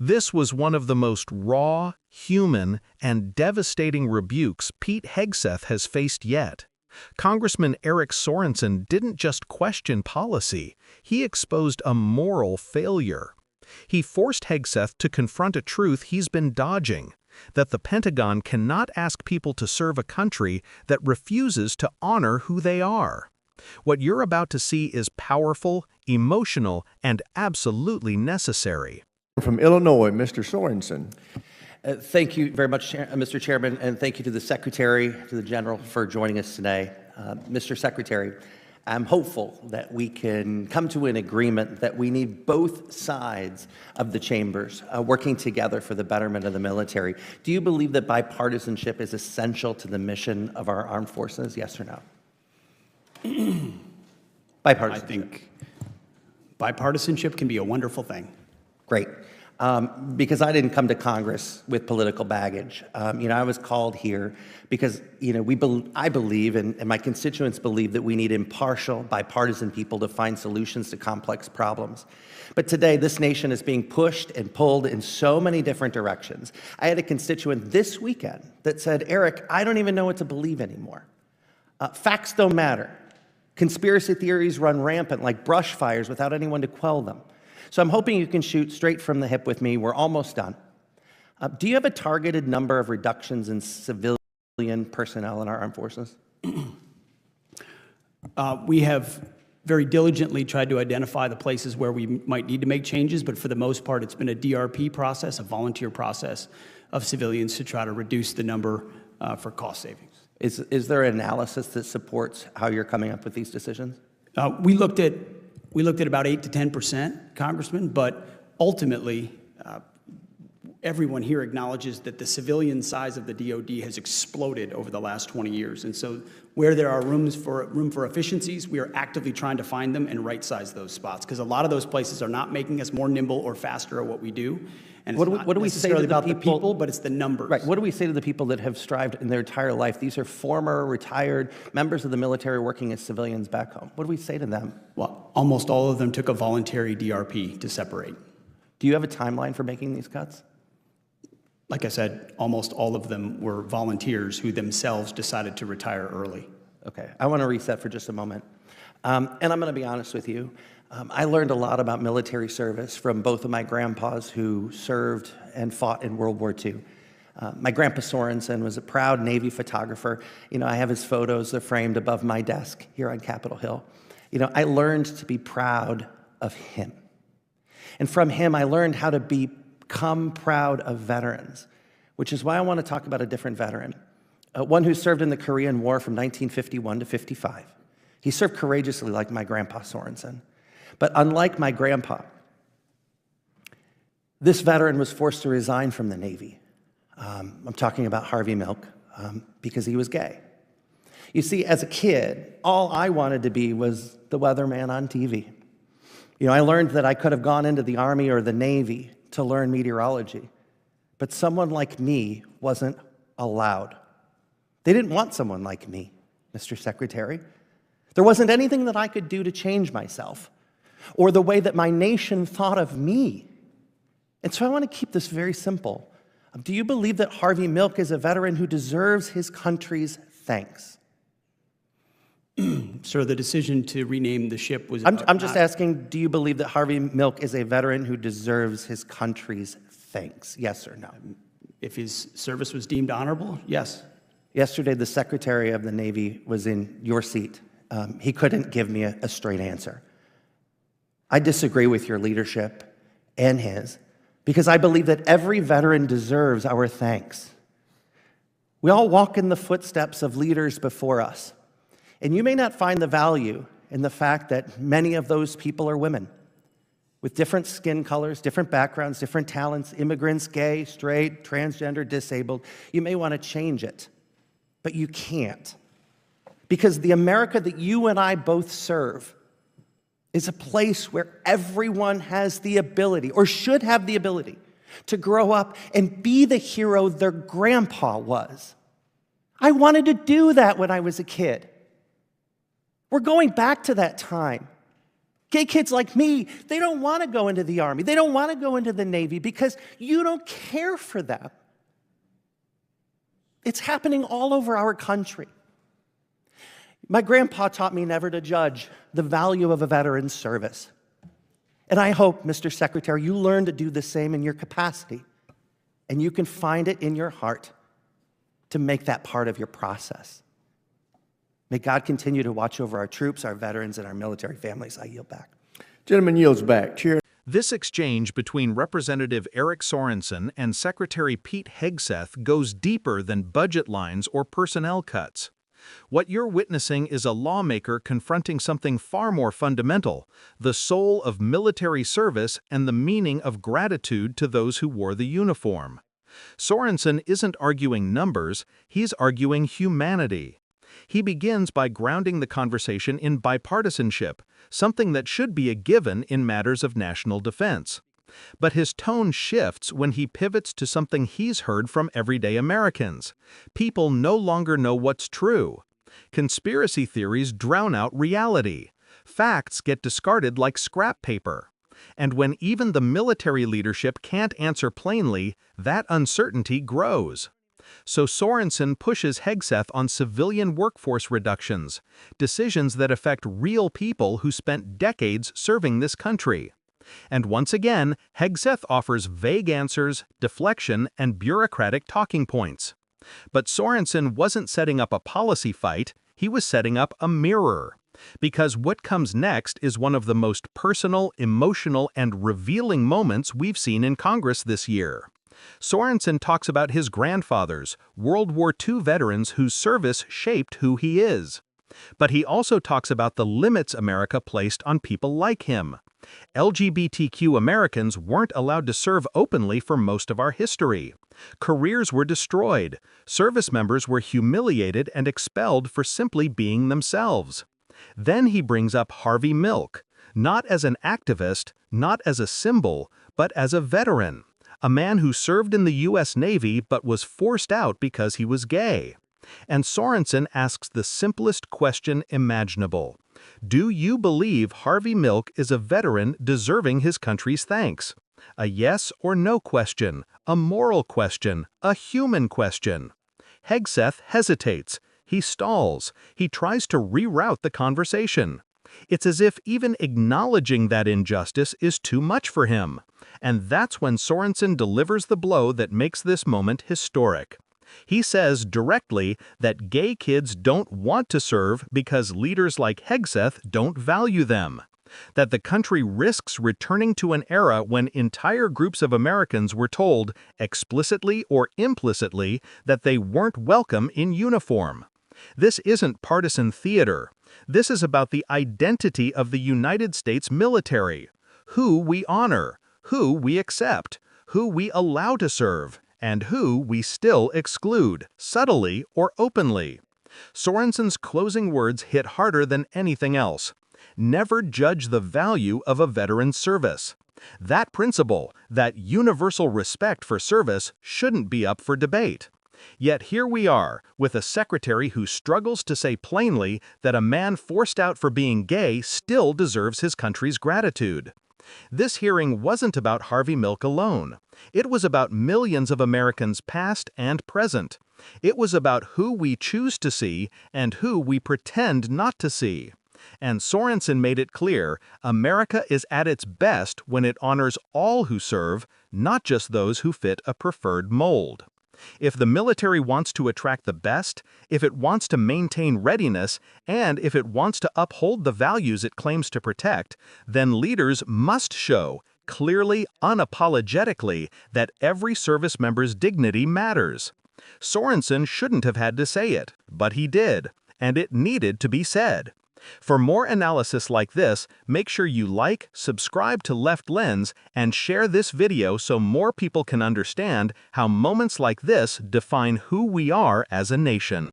This was one of the most raw, human, and devastating rebukes Pete Hegseth has faced yet. Congressman Eric Sorensen didn't just question policy, he exposed a moral failure. He forced Hegseth to confront a truth he's been dodging, that the Pentagon cannot ask people to serve a country that refuses to honor who they are. What you're about to see is powerful, emotional, and absolutely necessary. From Illinois, Mr. Sorensen. Thank you very much, Mr. Chairman, and thank you to the Secretary, to the General for joining us today. Mr. Secretary, I'm hopeful that we can come to an agreement that we need both sides of the chambers working together for the betterment of the military. Do you believe that bipartisanship is essential to the mission of our armed forces, yes or no? Bipartisanship. I think bipartisanship can be a wonderful thing. Great. Because I didn't come to Congress with political baggage. I was called here because, I believe, and my constituents believe, that we need impartial, bipartisan people to find solutions to complex problems. But today, this nation is being pushed and pulled in so many different directions. I had a constituent this weekend that said, Eric, I don't even know what to believe anymore. Facts don't matter. Conspiracy theories run rampant like brush fires without anyone to quell them. So I'm hoping you can shoot straight from the hip with me. We're almost done. Do you have a targeted number of reductions in civilian personnel in our armed forces? We have very diligently tried to identify the places where we might need to make changes, but for the most part, it's been a DRP process, a volunteer process of civilians to try to reduce the number for cost savings. Is there an analysis that supports how you're coming up with these decisions? We looked at about 8 to 10%, Congressman, but ultimately, everyone here acknowledges that the civilian size of the DoD has exploded over the last 20 years. And so where there are room for efficiencies, we are actively trying to find them and right-size those spots, because a lot of those places are not making us more nimble or faster at what we do. And what do we say to the people, but it's the numbers. Right. What do we say to the people that have strived in their entire life? These are former, retired members of the military working as civilians back home. What do we say to them? Well, almost all of them took a voluntary DRP to separate. Do you have a timeline for making these cuts? Like I said, almost all of them were volunteers who themselves decided to retire early. Okay. I want to reset for just a moment. And I'm going to be honest with you. I learned a lot about military service from both of my grandpas who served and fought in World War II. My grandpa Sorensen was a proud Navy photographer. I have his photos. They're framed above my desk here on Capitol Hill. I learned to be proud of him. And from him, I learned how to become proud of veterans, which is why I want to talk about a different veteran, one who served in the Korean War from 1951 to 55. He served courageously like my grandpa Sorensen. But unlike my grandpa, this veteran was forced to resign from the Navy. I'm talking about Harvey Milk, because he was gay. You see, as a kid, all I wanted to be was the weatherman on TV. I learned that I could have gone into the Army or the Navy to learn meteorology, but someone like me wasn't allowed. They didn't want someone like me, Mr. Secretary. There wasn't anything that I could do to change myself or the way that my nation thought of me. And so I want to keep this very simple. Do you believe that Harvey Milk is a veteran who deserves his country's thanks? Sir, the decision to rename the ship was... I'm just asking, do you believe that Harvey Milk is a veteran who deserves his country's thanks? Yes or no? If his service was deemed honorable, yes. Yesterday, the Secretary of the Navy was in your seat. He couldn't give me a straight answer. I disagree with your leadership and his, because I believe that every veteran deserves our thanks. We all walk in the footsteps of leaders before us, and you may not find the value in the fact that many of those people are women with different skin colors, different backgrounds, different talents, immigrants, gay, straight, transgender, disabled. You may want to change it, but you can't, because the America that you and I both serve is a place where everyone has the ability, or should have the ability, to grow up and be the hero their grandpa was. I wanted to do that when I was a kid. We're going back to that time. Gay kids like me, they don't want to go into the Army. They don't want to go into the Navy because you don't care for them. It's happening all over our country. My grandpa taught me never to judge the value of a veteran's service. And I hope, Mr. Secretary, you learn to do the same in your capacity, and you can find it in your heart to make that part of your process. May God continue to watch over our troops, our veterans, and our military families. I yield back. Gentleman yields back. Chair. This exchange between Representative Eric Sorensen and Secretary Pete Hegseth goes deeper than budget lines or personnel cuts. What you're witnessing is a lawmaker confronting something far more fundamental, the soul of military service and the meaning of gratitude to those who wore the uniform. Sorensen isn't arguing numbers, he's arguing humanity. He begins by grounding the conversation in bipartisanship, something that should be a given in matters of national defense. But his tone shifts when he pivots to something he's heard from everyday Americans. People no longer know what's true. Conspiracy theories drown out reality. Facts get discarded like scrap paper. And when even the military leadership can't answer plainly, that uncertainty grows. So Sorensen pushes Hegseth on civilian workforce reductions, decisions that affect real people who spent decades serving this country. And once again, Hegseth offers vague answers, deflection, and bureaucratic talking points. But Sorensen wasn't setting up a policy fight, he was setting up a mirror. Because what comes next is one of the most personal, emotional, and revealing moments we've seen in Congress this year. Sorensen talks about his grandfathers, World War II veterans whose service shaped who he is. But he also talks about the limits America placed on people like him. LGBTQ Americans weren't allowed to serve openly for most of our history. Careers were destroyed. Service members were humiliated and expelled for simply being themselves. Then he brings up Harvey Milk, not as an activist, not as a symbol, but as a veteran. A man who served in the U.S. Navy but was forced out because he was gay. And Sorensen asks the simplest question imaginable. Do you believe Harvey Milk is a veteran deserving his country's thanks? A yes or no question, a moral question, a human question. Hegseth hesitates. He stalls. He tries to reroute the conversation. It's as if even acknowledging that injustice is too much for him. And that's when Sorensen delivers the blow that makes this moment historic. He says directly that gay kids don't want to serve because leaders like Hegseth don't value them. That the country risks returning to an era when entire groups of Americans were told, explicitly or implicitly, that they weren't welcome in uniform. This isn't partisan theater. This is about the identity of the United States military, who we honor, who we accept, who we allow to serve, and who we still exclude, subtly or openly. Sorensen's closing words hit harder than anything else. Never judge the value of a veteran's service. That principle, that universal respect for service, shouldn't be up for debate. Yet here we are, with a secretary who struggles to say plainly that a man forced out for being gay still deserves his country's gratitude. This hearing wasn't about Harvey Milk alone. It was about millions of Americans past and present. It was about who we choose to see and who we pretend not to see. And Sorensen made it clear, America is at its best when it honors all who serve, not just those who fit a preferred mold. If the military wants to attract the best, if it wants to maintain readiness, and if it wants to uphold the values it claims to protect, then leaders must show, clearly, unapologetically, that every service member's dignity matters. Sorensen shouldn't have had to say it, but he did, and it needed to be said. For more analysis like this, make sure you like, subscribe to Left Lens, and share this video so more people can understand how moments like this define who we are as a nation.